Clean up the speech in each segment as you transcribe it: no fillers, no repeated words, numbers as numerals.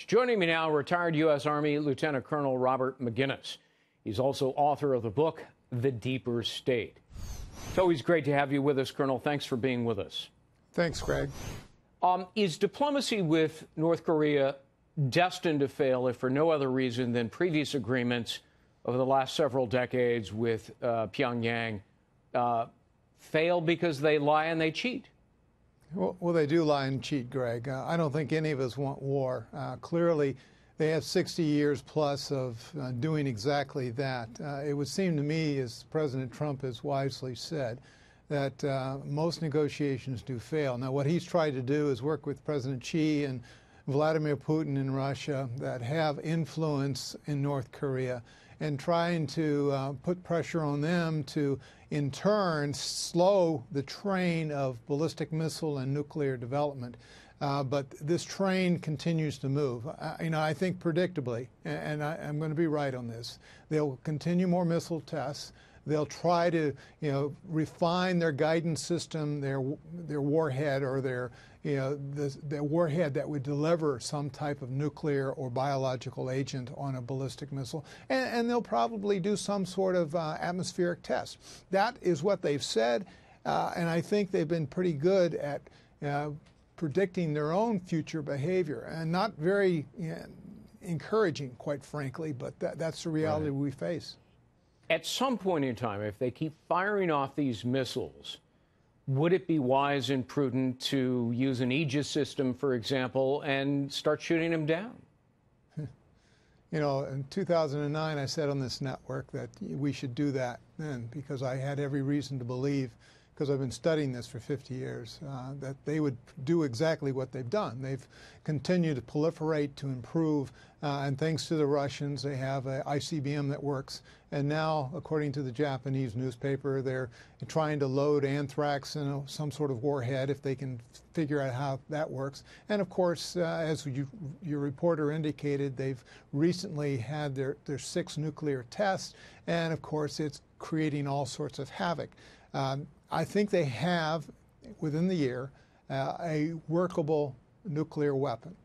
Joining me now, retired U.S. Army Lieutenant Colonel Robert Maginnis. He's also author of the book, The Deeper State. It's always great to have you with us, Colonel. Thanks for being with us. Thanks, Greg. Is diplomacy with North Korea destined to fail if for no other reason than previous agreements over the last several decades with Pyongyang fail because they lie and they cheat? Well, they do lie and cheat, Greg. I don't think any of us want war. Clearly, they have 60 years plus of doing exactly that. It would seem to me, as President Trump has wisely said, that most negotiations do fail. Now, what he's tried to do is work with President Xi and Vladimir Putin in Russia that have influence in North Korea and trying to put pressure on them to, in turn, slow the train of ballistic missile and nuclear development. But this train continues to move. I think predictably, and I'm going to be right on this, they'll continue more missile tests. They'll try to, refine their guidance system, their warhead, or their warhead that would deliver some type of nuclear or biological agent on a ballistic missile, and they'll probably do some sort of atmospheric test. That is what they've said, and I think they've been pretty good at predicting their own future behavior, and not very encouraging, quite frankly, but that's the reality we face. At some point in time, if they keep firing off these missiles, would it be wise and prudent to use an Aegis system, for example, and start shooting them down? In 2009, I said on this network that we should do that then, because I had every reason to believe, because I've been studying this for 50 years, that they would do exactly what they've done. They've continued to proliferate, to improve, and thanks to the Russians, they have an ICBM that works. And now, according to the Japanese newspaper, they're trying to load anthrax in some sort of warhead if they can figure out how that works. And of course, as your reporter indicated, they've recently had their 6th nuclear test, and of course, it's creating all sorts of havoc. I think they have, within the year, a workable nuclear weapon.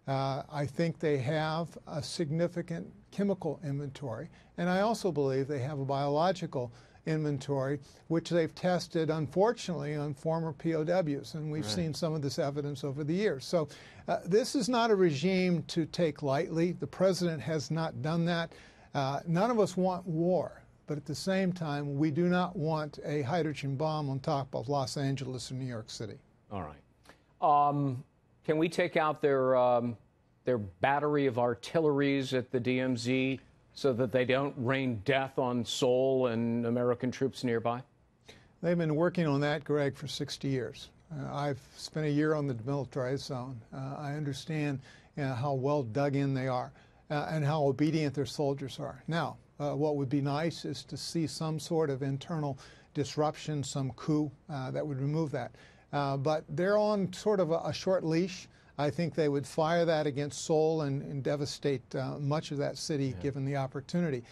I think they have a significant chemical inventory, and I also believe they have a biological inventory, which they've tested, unfortunately, on former POWs, and we've seen some of this evidence over the years. So this is not a regime to take lightly. The president has not done that. None of us want war. But at the same time, we do not want a hydrogen bomb on top of Los Angeles and New York City. All right. Can we take out their battery of artilleries at the DMZ so that they don't rain death on Seoul and American troops nearby? They've been working on that, Greg, for 60 years. I've spent a year on the demilitarized zone. I understand how well dug in they are and how obedient their soldiers are. Now, what would be nice is to see some sort of internal disruption, some coup that would remove that. But they're on sort of a short leash. I think they would fire that against Seoul and devastate much of that city given the opportunity.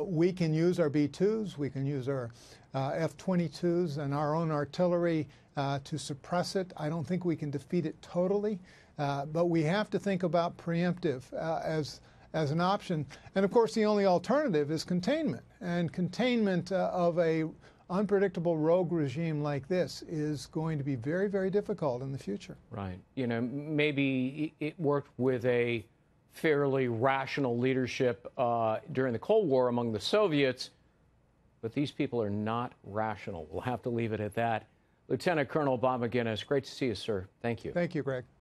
We can use our B-2s, we can use our F-22s and our own artillery to suppress it. I don't think we can defeat it totally, but we have to think about preemptive as an option. And of course, the only alternative is containment. And containment of a unpredictable rogue regime like this is going to be very, very difficult in the future. Right. Maybe it worked with a fairly rational leadership during the Cold War among the Soviets, but these people are not rational. We'll have to leave it at that. Lieutenant Colonel Bob Maginnis, great to see you, sir. Thank you. Thank you, Greg.